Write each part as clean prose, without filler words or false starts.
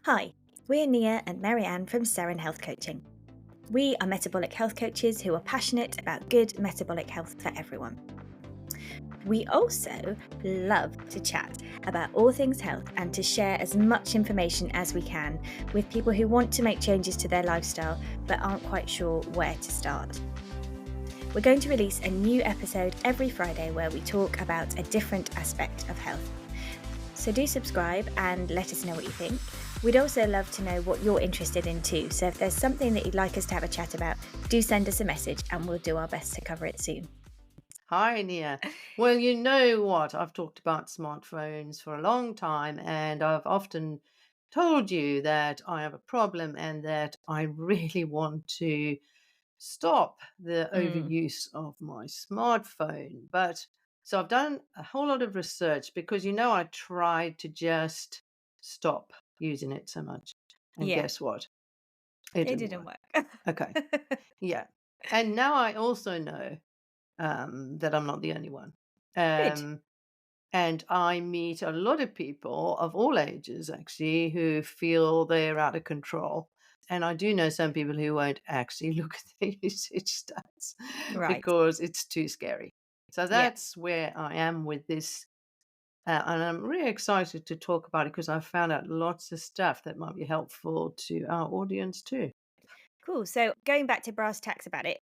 Hi, we're Nia and Marianne from Seren Health Coaching. We are metabolic health coaches who are passionate about good metabolic health for everyone. We also love to chat about all things health and to share as much information as we can with people who want to make changes to their lifestyle but aren't quite sure where to start. We're going to release a new episode every Friday where we talk about a different aspect of health. So do subscribe and let us know what you think. We'd also love to know what you're interested in too. So if there's something that you'd like us to have a chat about, do send us a message and we'll do our best to cover it soon. Hi, Nia. Well, you know what? I've talked about smartphones for a long time, and I've often told you that I have a problem and that I really want to stop the Mm, overuse of my smartphone. But so I've done a whole lot of research because I tried to just stop using it so much. And yeah, guess what? It it didn't didn't work. work. Okay. Yeah. And now I also know that I'm not the only one. Good. Um, and I meet a lot of people of all ages, actually, who feel they're out of control. And I do know some people who won't actually look at their usage stats Right. because it's too scary. So Yeah. that's where I am with this. And I'm really excited to talk about it because I've found out lots of stuff that might be helpful to our audience too. Cool. So going back to brass tacks about it,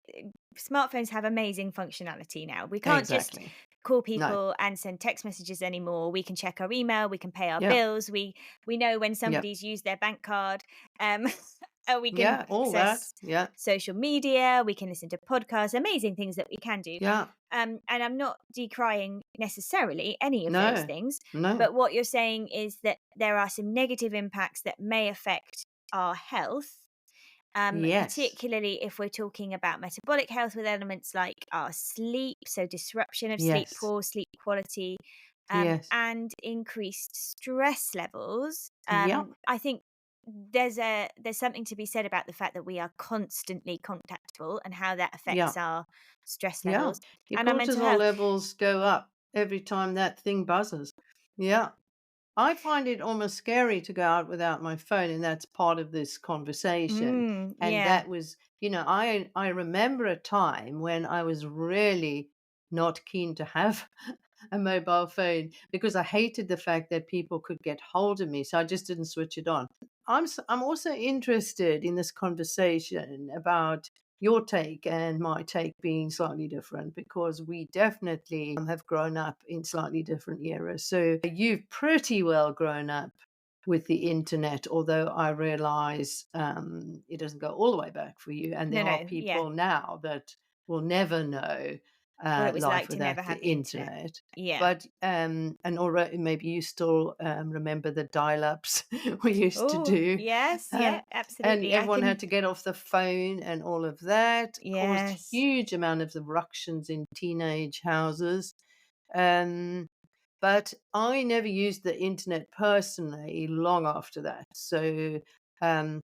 smartphones have amazing functionality now. We can't just Exactly. call No. people and send text messages anymore. We can check our email, we can pay our Yeah. bills, we know when Yeah. somebody's used their bank card. Um we can Yeah. All that. access Yeah. social media, we can listen to podcasts, amazing things that we can do. Yeah. And I'm not decrying necessarily any of those No. things, No. but what you're saying is that there are some negative impacts that may affect our health, Yes. particularly if we're talking about metabolic health with elements like our sleep, so disruption of sleep, Yes. poor sleep quality, Yes. and increased stress levels. Yep. I think there's something to be said about the fact that we are constantly contactable and how that Yeah. affects our stress Yeah. levels Your and our mental cortisol health. levels go up every time that thing buzzes. Yeah. I find it almost scary to go out without my phone, and that's part of this conversation. And Yeah. that was, I remember a time when I was really not keen to have a mobile phone because I hated the fact that people could get hold of me, so I just didn't switch it on. I'm also interested in this conversation about your take and my take being slightly different because we definitely have grown up in slightly different eras. So you've pretty well grown up with the internet, although I realize it doesn't go all the way back for you. And there No, are no. Yeah. people now that will never know What it was life like to never without the have the internet. internet. Yeah. But and already maybe you still remember the dial-ups we used to Oh, do, yes. uh, Yeah, and absolutely. I everyone had can. to get off the phone and all of that caused Yes. huge amount of ructions in teenage houses. Um, but I never used the internet personally long after that. So um,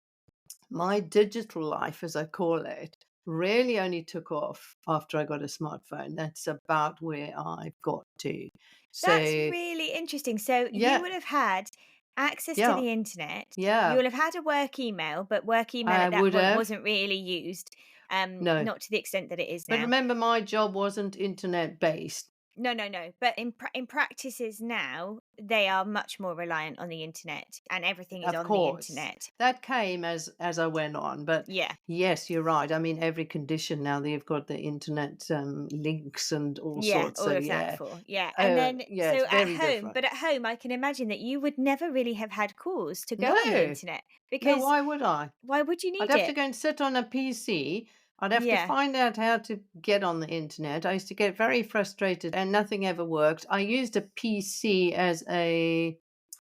my digital life, as I call it, really only took off after I got a smartphone. That's about where I've got to. That's So really interesting. So you yeah, would have had access to yeah, the internet. You yeah, will have had a work email, but work email I at that would point have. wasn't really used, No. not to the extent that it is But now. remember, my job wasn't internet based. No, no, no. But in practices now, they are much more reliant on the internet, and everything is Of on the course. internet. That came as I went on, but Yeah. yes, you're right. I mean, every condition now they've got the internet, links and all Yeah, sorts, all so of that yeah. for. Yeah. And Oh, then yeah, it's so at very home, different. but at home I can imagine that you would never really have had cause to go on the No. internet No, because why would I? why would you I'd need have to it? go and sit on a PC. I'd have to Yeah. find out how to get on the internet. I used to get very frustrated and nothing ever worked. I used a PC as a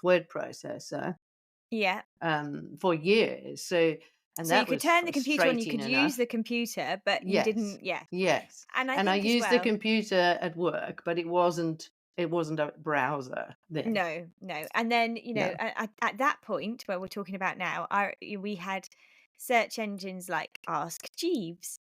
word processor Yeah. for years. So, and So you that could was turn the computer on, you frustrating could use the enough. computer, but you Yes, didn't. Yeah. yes. And I And I think as used the well, computer at work, but it wasn't a browser then. no, no. And then, No. at that point where we're talking about now, we had search engines like Ask Jeeves,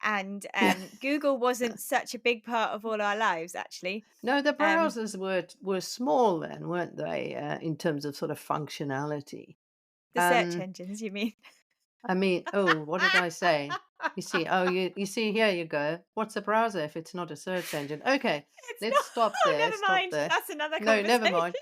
and Yeah. Google wasn't such a big part of all our lives, actually. No, the Um, browsers were small then, weren't they? In terms of sort of functionality. The search Um, engines, you mean? I mean, oh, what did I say? You see, oh, you see, here you go. What's a browser if it's not a search engine? Okay, It's let's not. stop Oh, there. never Stop mind. there. That's another No, never conversation. mind.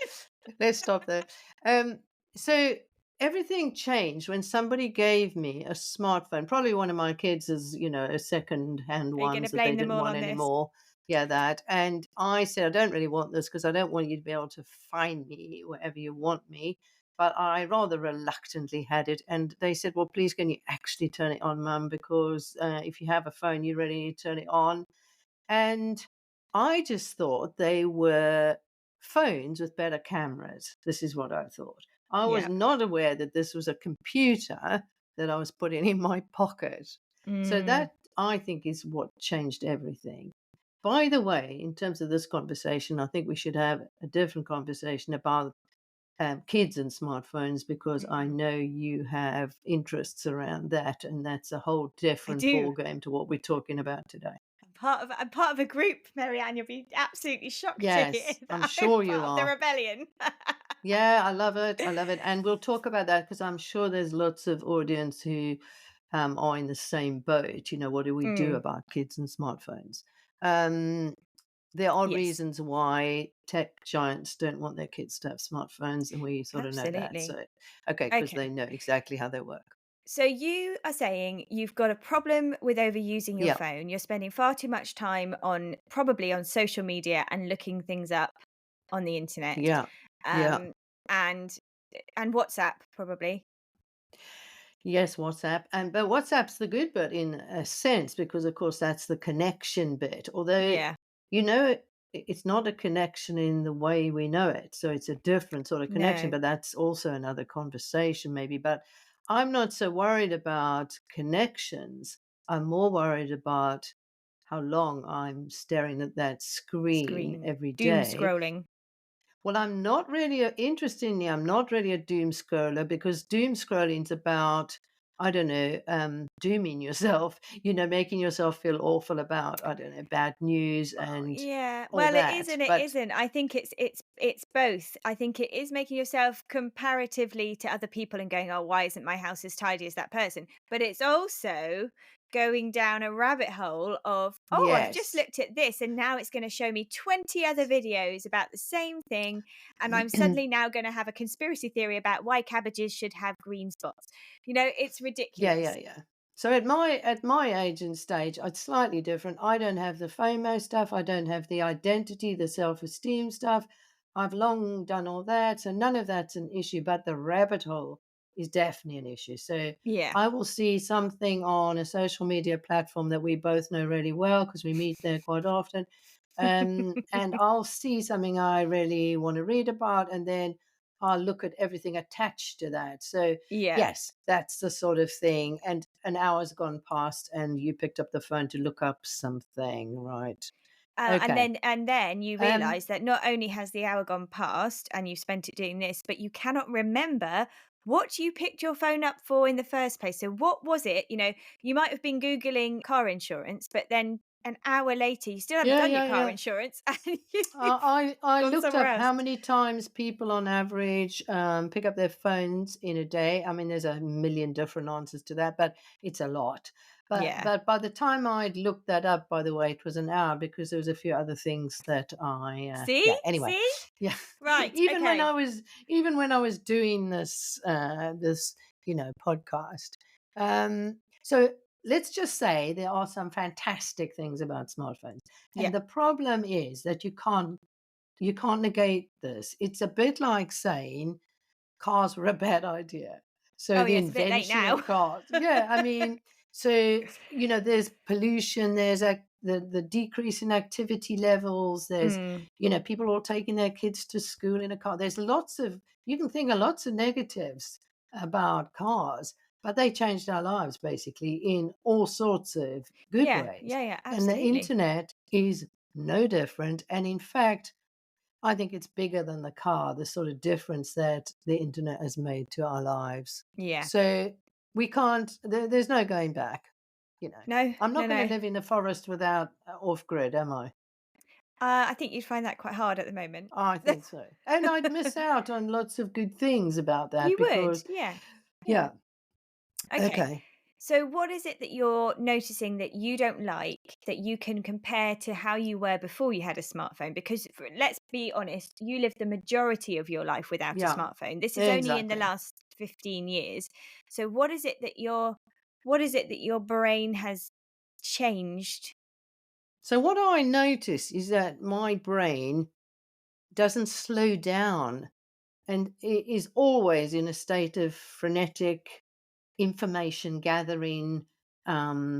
Let's stop there. Um, so everything changed when somebody gave me a smartphone. Probably one of my kids is, a second-hand Are you going to ones that they blame them didn't all want on this? anymore. Yeah, that. And I said, I don't really want this because I don't want you to be able to find me wherever you want me. But I rather reluctantly had it. And they said, well, please, can you actually turn it on, Mum? Because if you have a phone, you really need to turn it on. And I just thought they were phones with better cameras. This is what I thought. I was Yep. not aware that this was a computer that I was putting in my pocket. So Mm, that, I think, is what changed everything. By the way, in terms of this conversation, I think we should have a different conversation about kids and smartphones because I mm. know you have interests around that, and that's a whole I different do. ball game to what we're talking about today. I'm part of a group, Marianne. You'll be absolutely shocked to hear Yes, I'm that I'm sure you part of the are. rebellion. Yeah, I love it. I love it. And we'll talk about that because I'm sure there's lots of audience who are in the same boat. What do we do Mm, about kids and smartphones? Um, there are yes, reasons why tech giants don't want their kids to have smartphones, and we sort of know that. absolutely. So, okay, because they Okay. know exactly how they work. So you are saying you've got a problem with overusing your Yeah, phone. You're spending far too much time on probably on social media and looking things up on the internet. yeah, yeah. Um and and WhatsApp probably. Yes, WhatsApp, but WhatsApp's the good bit in a sense because, of course, that's the connection bit. Although, Yeah. you know, it's not a connection in the way we know it, so it's a different sort of connection. No. But that's also another conversation, maybe. But I'm not so worried about connections. I'm more worried about how long I'm staring at that screen Screen. every Doom day. scrolling. Well, I'm not really interestingly, I'm not really a doom scroller because doom scrolling's about, I don't know, dooming yourself, making yourself feel awful about, I don't know, bad news Well, and yeah. all Well, it is that. and it But isn't. I think it's both. I think it is making yourself comparatively to other people and going, "Oh, why isn't my house as tidy as that person?" But it's also going down a rabbit hole of, "Oh, I've just yes. looked at this and now it's going to show me 20 other videos about the same thing and I'm suddenly now going to have a conspiracy theory about why cabbages should have green spots." It's Yeah, yeah, ridiculous. yeah. So at my age and stage, it's slightly different. I don't have the FOMO stuff. I don't have the identity, the self-esteem stuff. I've long done all that, so none of that's an issue. But the rabbit hole is definitely an issue. So Yeah. I will see something on a social media platform that we both know really well because we meet there quite often. And I'll see something I really want to read about, and then I'll look at everything attached to that. So Yeah. yes, that's the sort of thing, and an hour's gone past, and you picked up the phone to look up something, right? And Okay. then you Um, realise that not only has the hour gone past and you've spent it doing this, but you cannot remember what you picked your phone up for in the first place. So what was it? You might have been Googling car insurance, but then an hour later you still haven't yeah, done your yeah, car yeah. insurance and you've I gone looked somewhere up else. how many times people on average pick up their phones in a day. I mean, there's a million different answers to that, but it's a lot. But Yeah. but by the time I'd looked that up, by the way, it was an hour because there was a few other things that See? yeah. Anyway, See? yeah. Right. even when Okay. I was even when I was doing this podcast. So let's just say there are some fantastic things about smartphones. Yeah. And the problem is that you can't negate this. It's a bit like saying cars were a bad idea. So Oh, the yeah. It's a bit late invention now. of cars, yeah, I mean, so there's pollution, there's the decrease in activity levels, there's Mm. people all taking their kids to school in a car. There's lots of you can think of lots of negatives about cars, but they changed our lives basically in all sorts of good Yeah. ways. Yeah. Yeah. And the Absolutely. internet is no different. And in fact, I think it's bigger than the car, the sort of difference that the internet has made to our lives. Yeah. So we can't, there's no going back. No, I'm no, not going to no. live in a forest without off grid, am I? I think you'd find that quite hard at the moment. I think so. And I'd miss out on lots of good things about that You would, because yeah. Yeah. Okay. Okay. So, what is it that you're noticing that you don't like that you can compare to how you were before you had a smartphone? Because let's be honest, you lived the majority of your life without a Yeah. smartphone. This is only in the Exactly. last 15 years. So, what is it that your brain has changed? So what I notice is that my brain doesn't slow down and it is always in a state of frenetic information gathering,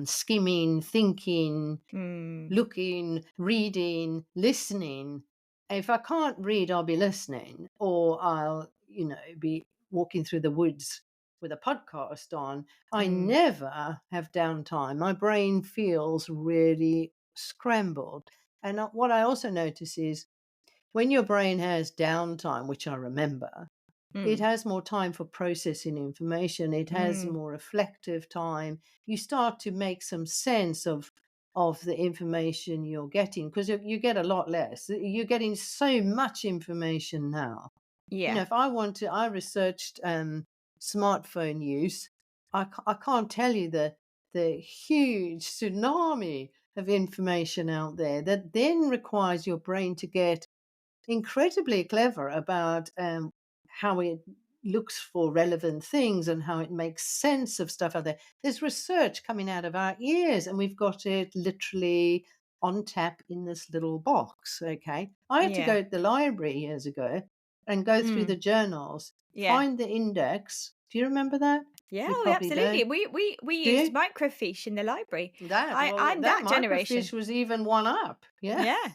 skimming, thinking, Mm, looking, reading, listening. If I can't read, I'll be listening, or I'll, be walking through the woods with a podcast on. I mm, never have downtime. My brain feels really scrambled. And what I also notice is when your brain has downtime, which I remember, it mm, has more time for processing information. It has mm. more reflective time. You start to make some sense of the information you're getting because you get a lot less. You're getting so much information now. Yeah, If I want to, I researched smartphone use. I can't tell you the huge tsunami of information out there that then requires your brain to get incredibly clever about how it looks for relevant things and how it makes sense of stuff out there. There's research coming out of our ears, and we've got it literally on tap in this little box. Okay. I had to yeah, go to the library years ago and go through the mm, journals, yeah. find the index. Do you remember that? Yeah, You oh, probably absolutely. don't. We Do used you? microfiche in the library. That, well, I'm that that generation. microfiche was even one up. Yeah. Yeah.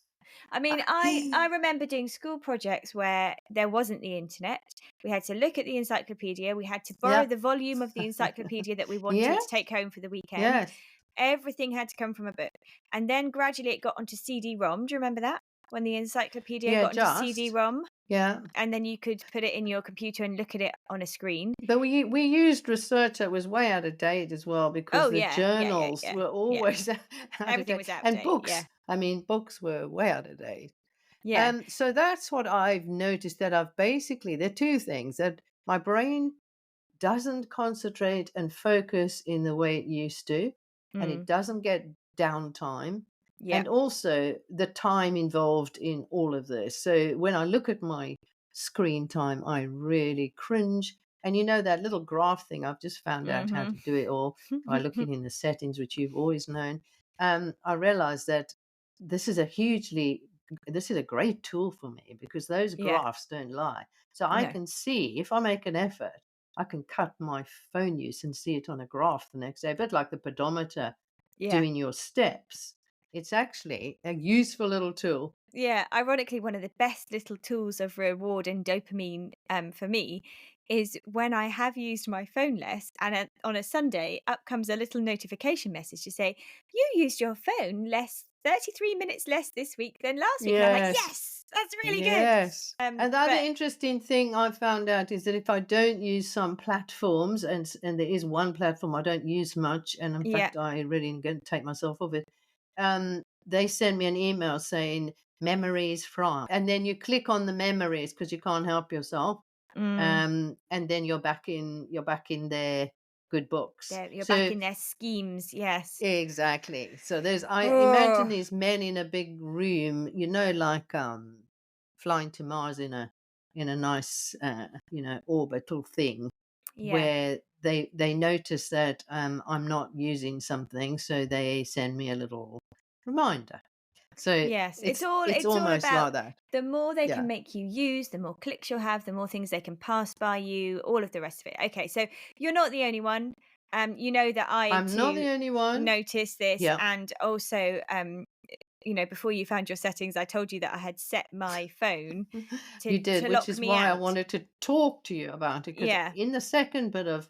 I mean, I remember doing school projects where there wasn't the internet. We had to look at the encyclopedia. We had to borrow Yeah. the volume of the encyclopedia that we wanted to Yes. take home for the weekend. Yes. Everything had to come from a book. And then gradually it got onto CD-ROM. Do you remember that? When the encyclopedia Yeah, got onto just. CD-ROM Yeah. and then you could put it in your computer and look at it on a screen. But we used research that was way out of date as well because Oh the yeah, yeah, yeah, journals yeah. were Yeah. always out of Everything date, was out of and date. Yeah. books. I mean, books were way out of date. Yeah. So that's what I've noticed that I've basically there are two things that my brain doesn't concentrate and focus in the way it used to, and it Mm. doesn't get downtime, Yeah. and also the time involved in all of this. So when I look at my screen time, I really cringe. And that little graph thing, I've just found out how Mhm. to do it all by looking in the settings, which you've always known. I realized that this is a hugely this is a great tool for me because those Yeah. graphs don't lie. So I No. can see if I make an effort I can cut my phone use and see it on a graph the next day, a bit like the pedometer Yeah. doing your steps. It's actually a useful little tool. Yeah. Ironically, one of the best little tools of reward and dopamine for me is when I have used my phone less and on a Sunday, up comes a little notification message to say, you used your phone less 33 minutes less this week than last week. And I'm like, Yes, yes, that's really good. yes. And the other But interesting thing I found out is that if I don't use some platforms, and there is one platform I don't use much, and in yeah. fact I really am going to take myself off it, they send me an email saying memories from, and then you click on the memories because you can't help yourself. Mm, And then you're back in their good books. you're back So in their schemes. Yes. exactly. So there's I imagine Oh, these men in a big room, like flying to Mars in a nice orbital thing yeah. where they notice that I'm not using something, so they send me a little reminder. So Yes, it's it's all almost about like that. the more they can Yeah. make you use, the more clicks you'll have, the more things they can pass by you, all of the rest of it. Okay, so you're not the only one. You know that I I'm not too the only one. noticed this, Yeah. and also, before you found your settings, I told you that I had set my phone You did, to which lock is me why I out. wanted to talk to you about it. Because Yeah. in the second bit of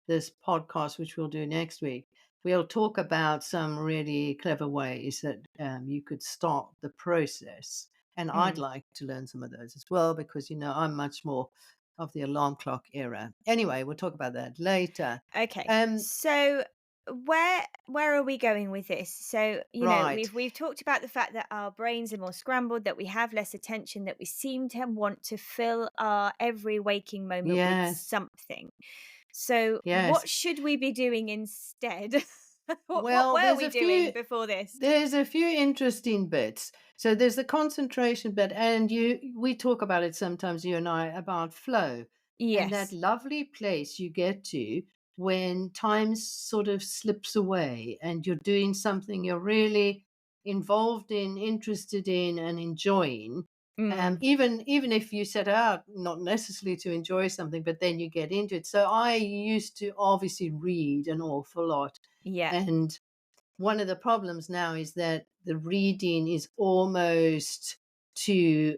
this podcast, which we'll do next week, we'll talk about some really clever ways that you could start the process. And I'd Mm. like to learn some of those as well, because, I'm much more of the alarm clock era. Anyway, we'll talk about that later. Okay. Um, So where are we going with this? So, right. we've talked about the fact that our brains are more scrambled, that we have less attention, that we seem to want to fill our every waking moment with Yes. something. So, what Yes. should we be doing instead? What Well, were we doing before this? there's a few interesting bits. So there's the concentration bit, and we talk about it sometimes, you and I, about flow, and that Yes. lovely place you get to when time sort of slips away and you're doing something you're really involved in, interested in, and enjoying. Mm, Even if you set out not necessarily to enjoy something, but then you get into it. So I used to obviously read an awful lot, yeah. and one of the problems now is that the reading is almost too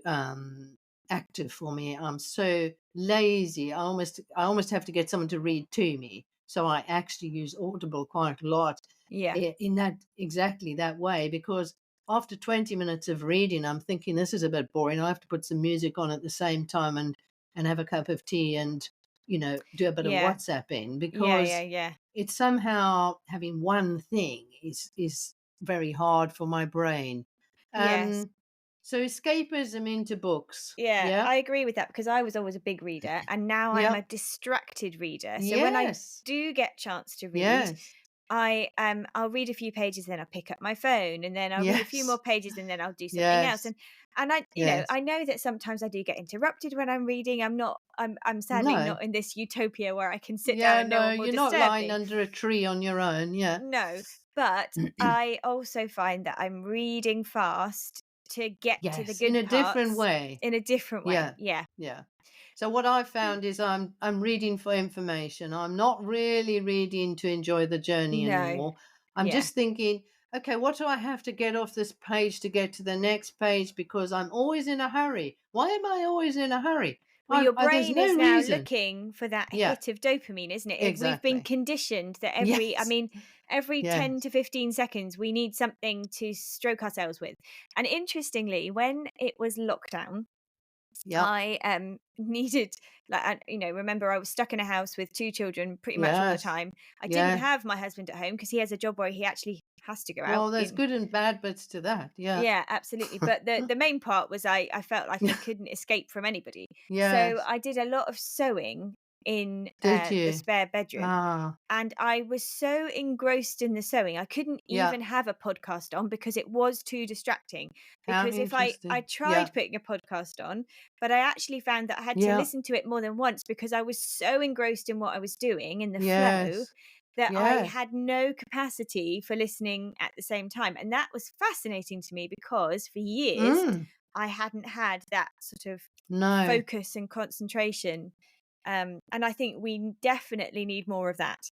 active for me. I'm so lazy. I almost have to get someone to read to me. So I actually use Audible quite a lot Yeah. in that exactly that way, because after 20 minutes of reading, I'm thinking this is a bit boring. I have to put some music on at the same time and have a cup of tea and do a bit of Yeah. WhatsApping, Yeah. Yeah. because Yeah. it's somehow having one thing is very hard for my brain. Yes. Um, so escapism into books. Yeah, Yeah. I agree with that because I was always a big reader and now I'm a Yeah. distracted reader. So when I Yes. do get chance to read, Yes. I'll read a few pages, then I'll pick up my phone, and then I'll read a few more Yes. pages, and then I'll do something else. Yes. And Yes. I know that sometimes I do get interrupted when I'm reading. I'm sadly No. not in this utopia where I can sit down Yeah, and no no, one will you're not disturb lying me. under a tree on your own. Yeah. No, but I also find that I'm reading fast to get to the Yes, in good a different parts way. in a different way. Yeah. Yeah. Yeah. So what I've found is I'm reading for information. I'm not really reading to enjoy the journey No. anymore. I'm Yeah. just thinking, okay, what do I have to get off this page to get to the next page? Because I'm always in a hurry. Why am I always in a hurry? Well, your There's brain is no now reason. looking for that Yeah, hit of dopamine, isn't it? We've been exactly. conditioned that Yes, every 10 yes. to 15 seconds, we need something to stroke ourselves with. And interestingly, when it was lockdown, Yep. I needed remember I was stuck in a house with two children pretty much all the Yes. time. I didn't Yeah. have my husband at home because he has a job where he actually has to go out Well, there's in. good and bad bits to that. Yeah. Yeah, absolutely. But the main part was I felt like I couldn't escape from anybody. So Yes. I did a lot of sewing in Did the you? spare bedroom. Ah, And I was so engrossed in the sewing, I couldn't yeah. even have a podcast on because it was too distracting. How Because if I interesting. Yeah. tried putting a podcast on, but I actually found that I had to Yeah. listen to it more than once because I was so engrossed in what I was doing in the flow Yes. that I Yes. had no capacity for listening at the same time. And that was fascinating to me because for years Mm. I hadn't had that sort of No, focus and concentration. And I think we definitely need more of that.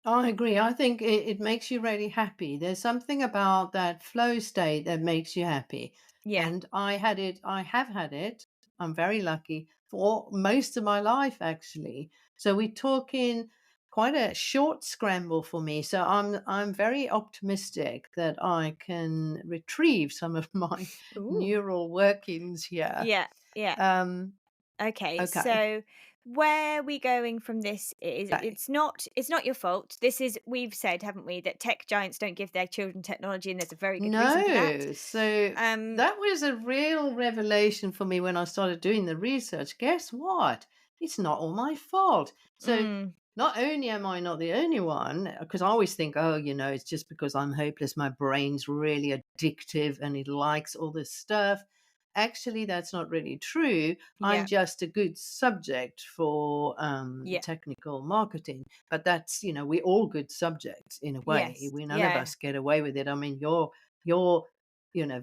I agree. I think it makes you really happy. There's something about that flow state that makes you happy. Yeah. And I have had it. I'm very lucky for most of my life, actually. So we're talking quite a short scramble for me. So I'm very optimistic that I can retrieve some of my Ooh. neural workings here. Yeah. Yeah. Um, Okay. okay. So where we going from this is Okay. it's not your fault. This is we've said, haven't we, that tech giants don't give their children technology and there's a very good reason for that. No. So Um that was a real revelation for me when I started doing the research. Guess what? It's not all my fault. So mm, not only am I not the only one, because I always think, oh, it's just because I'm hopeless. My brain's really addictive and it likes all this stuff. Actually, that's not really true. I'm yeah. just a good subject for Yeah. technical marketing. But that's, we're all good subjects in a way. Yes. We none of Yeah. us get away with it. I mean, you're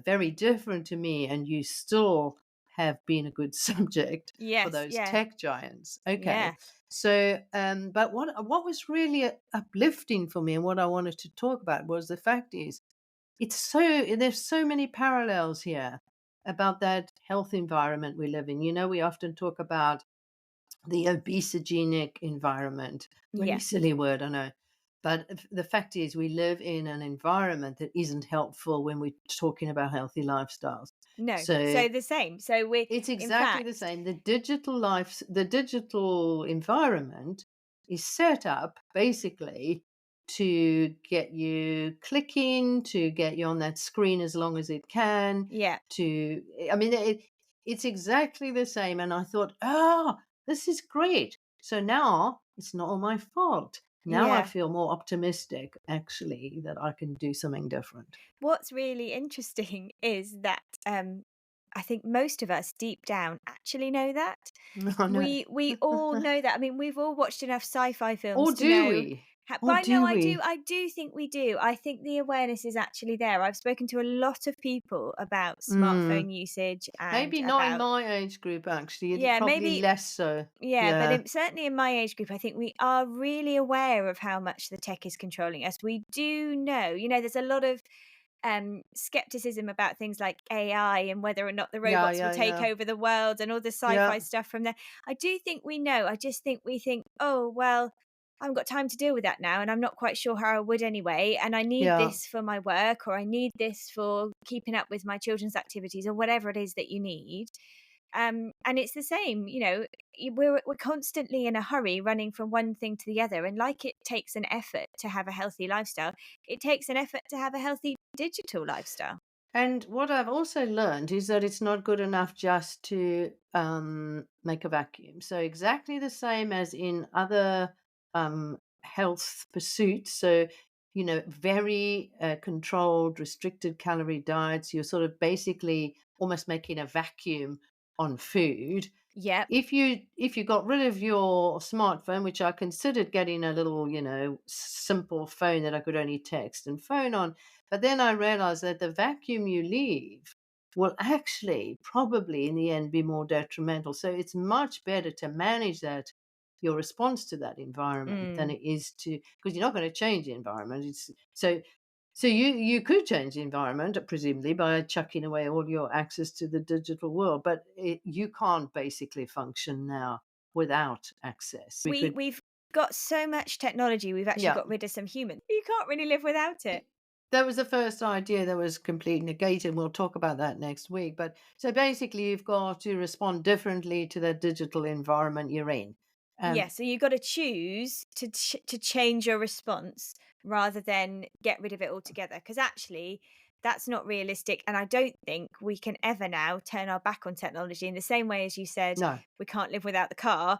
very different to me, and you still have been a good subject for Yes. those Yeah. tech giants. Okay. Yeah. So, but what was really uplifting for me, and what I wanted to talk about, was the fact is there's so many parallels here about that health environment we live in. We often talk about the obesogenic environment. Really Yeah. silly word, I know. But the fact is, we live in an environment that isn't helpful when we're talking about healthy lifestyles. No. So So the same. So we it's in exactly the fact, same. The digital environment is set up basically to get you clicking, to get you on that screen as long as it can. yeah. I mean, it's exactly the same. And I thought, oh, this is great. So now it's not all my fault. Now I Yeah. feel more optimistic, actually, that I can do something different. What's really interesting is that I think most of us deep down actually know that. I know. We all know that. I mean, we've all watched enough sci-fi films Or to do know we? how, but Or I know do we? I do think we do. I think the awareness is actually there. I've spoken to a lot of people about Mm. smartphone usage and Maybe not in about my age group, actually. It's yeah, probably maybe less so. yeah, but Yeah. certainly in my age group, I think we are really aware of how much the tech is controlling us. We do know, there's a lot of skepticism about things like AI and whether or not the Yeah, robots will yeah, take yeah. over the world and all the Yeah, sci-fi stuff from there. I do think we know. I just think we think, oh well, I haven't got time to deal with that now, and I'm not quite sure how I would anyway. And I need yeah. this for my work, or I need this for keeping up with my children's activities, or whatever it is that you need. And it's the same, we're constantly in a hurry running from one thing to the other. And like it takes an effort to have a healthy lifestyle, it takes an effort to have a healthy digital lifestyle. And what I've also learned is that it's not good enough just to make a vacuum. So, exactly the same as in other health pursuits. So, very controlled, restricted calorie diets, you're sort of basically almost making a vacuum on food. Yep. If you got rid of your smartphone, which I considered getting a little, simple phone that I could only text and phone on, but then I realized that the vacuum you leave will actually probably in the end be more detrimental. So it's much better to manage that your response to that environment than Mm. it is to, because you're not going to change the environment. So you could change the environment, presumably, by chucking away all your access to the digital world, but you can't basically function now without access. We could, We've got so much technology, we've actually yeah. got rid of some humans. You can't really live without it. That was the first idea that was completely negated. We'll talk about that next week. But so basically, you've got to respond differently to the digital environment you're in. Yeah, Um, so you've got to choose to change your response rather than get rid of it altogether. Because actually, that's not realistic, and I don't think we can ever now turn our back on technology in the same way as you said no, we can't live without the car.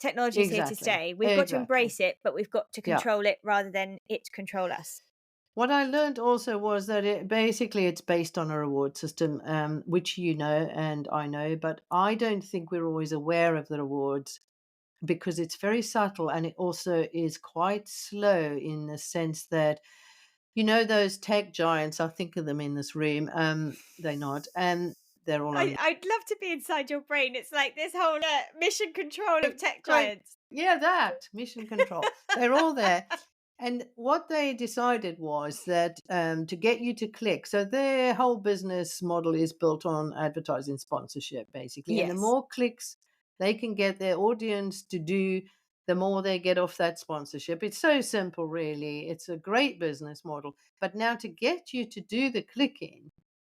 Technology's here to exactly, stay. We've got to exactly. embrace it, but we've got to Yeah. control it rather than it control us. What I learned also was that it's based on a reward system, which you know and I know, but I don't think we're always aware of the rewards because it's very subtle and it also is quite slow in the sense that those tech giants. I think of them in this room. They're not, and they're all on. I'd love to be inside your brain. It's like this whole mission control of tech Great, giants. yeah, that mission control. They're all there. And what they decided was that to get you to click, so their whole business model is built on advertising sponsorship, basically. And the Yes. more clicks they can get their audience to do, the more they get off that sponsorship. It's so simple, really. It's a great business model. But now to get you to do the clicking,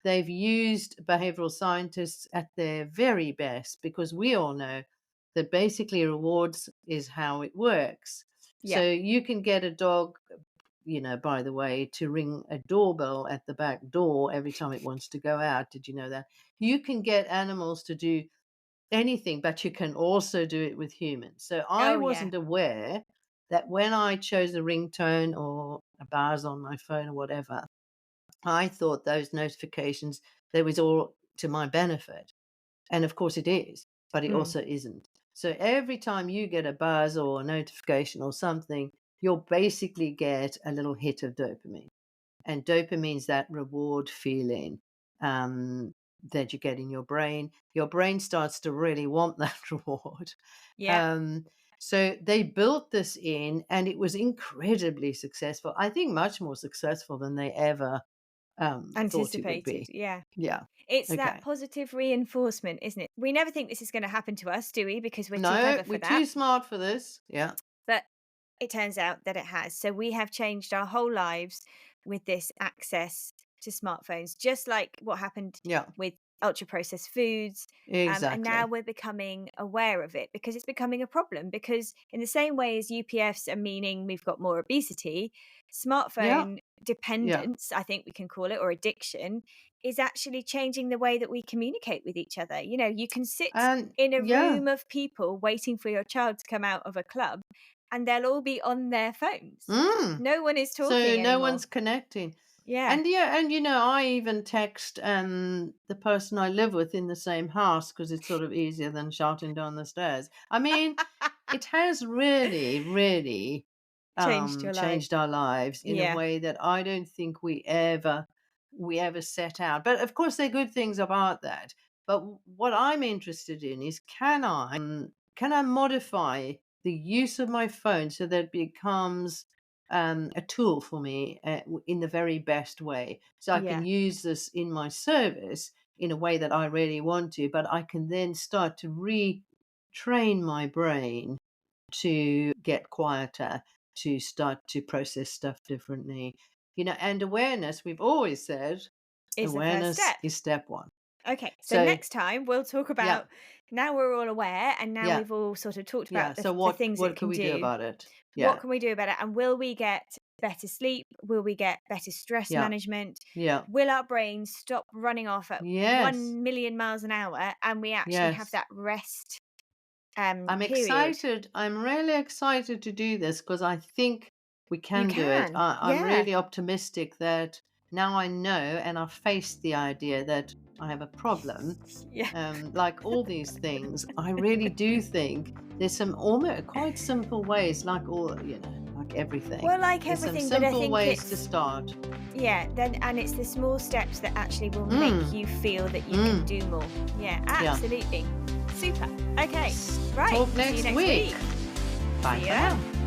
they've used behavioral scientists at their very best because we all know that basically rewards is how it works. So Yeah. you can get a dog, by the way, to ring a doorbell at the back door every time it wants to go out. Did you know that? You can get animals to do anything, but you can also do it with humans. So I Oh yeah. wasn't aware that when I chose a ringtone or a buzz on my phone or whatever, I thought those notifications, they was all to my benefit. And of course it is, but it Mm. also isn't. So every time you get a buzz or a notification or something, you'll basically get a little hit of dopamine. And dopamine's that reward feeling that you get in your brain. Your brain starts to really want that reward. Yeah. Um, so they built this in, and it was incredibly successful. I think much more successful than they ever thought it would Anticipated. be. Yeah. Yeah. It's that Okay. positive reinforcement, isn't it? We never think this is going to happen to us, do we? Because we're too No, clever for we're that. too smart for this. Yeah. But it turns out that it has. So we have changed our whole lives with this access to smartphones, just like what happened Yeah. with ultra processed foods. And now Exactly. we're becoming aware of it because it's becoming a problem. Because, in the same way as UPFs are meaning we've got more obesity, Yeah. smartphone Yeah. dependence, I think we can call it, or addiction, is actually changing the way that we communicate with each other. You know, you can sit And in a yeah. room of people waiting for your child to come out of a club, and they'll all be on their phones. Mm. No one is So talking no anymore. one's connecting. Yeah. And yeah, and I even text the person I live with in the same house because it's sort of easier than shouting down the stairs. I mean, it has really, really Changed your life. changed our lives in a Yeah. way that I don't think we ever set out. But of course, there are good things about that. But what I'm interested in is can I modify the use of my phone so that it becomes a tool for me in the very best way. So I can Yeah. use this in my service in a way that I really want to, but I can then start to retrain my brain to get quieter, to start to process stuff differently. And awareness, we've always said, Is the first awareness step. is step one. Okay, so So, next time we'll talk yeah, about, now we're all aware and now yeah, we've all sort of talked yeah. about So the what things that what it can can we do do. about it? What Yeah, can we do about it? And will we get better sleep? Will we get better stress yeah, management? yeah. Will our brains stop running off at Yes, 1 million miles an hour and we actually have yes. that rest I'm period? excited. I'm really excited to do this because I think we You can do it. can. I'm Yeah. really optimistic that now I know and I've faced the idea that I have a problem. Yeah. Like all these things, I really do think there's some almost quite simple ways, like everything. Well, like There's some everything, but I simple think ways to it's, start. yeah, then, and it's the small steps that actually will make Mm, you feel that you can mm, do more. Yeah, yeah. absolutely. Super. Okay. Right. Talk See you next next week. week. Bye See you for then. now.